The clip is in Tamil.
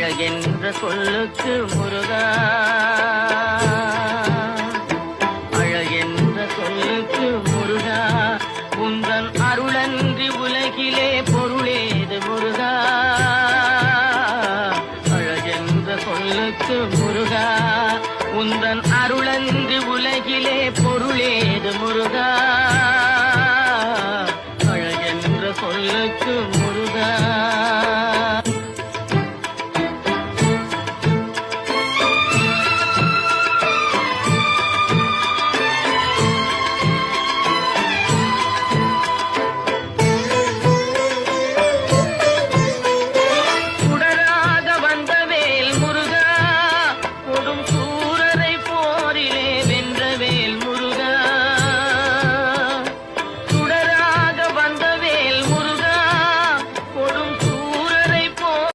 அழகென்ற சொல்லுக்கு முருகா, அழகென்ற சொல்லுக்கு முருகா, உந்தன் அருளன்றி உலகிலே பொருளேது முருகா. அழகென்ற சொல்லுக்கு முருகா, உந்தன் அருளன்றி உலகிலே பொருளேது முருகா.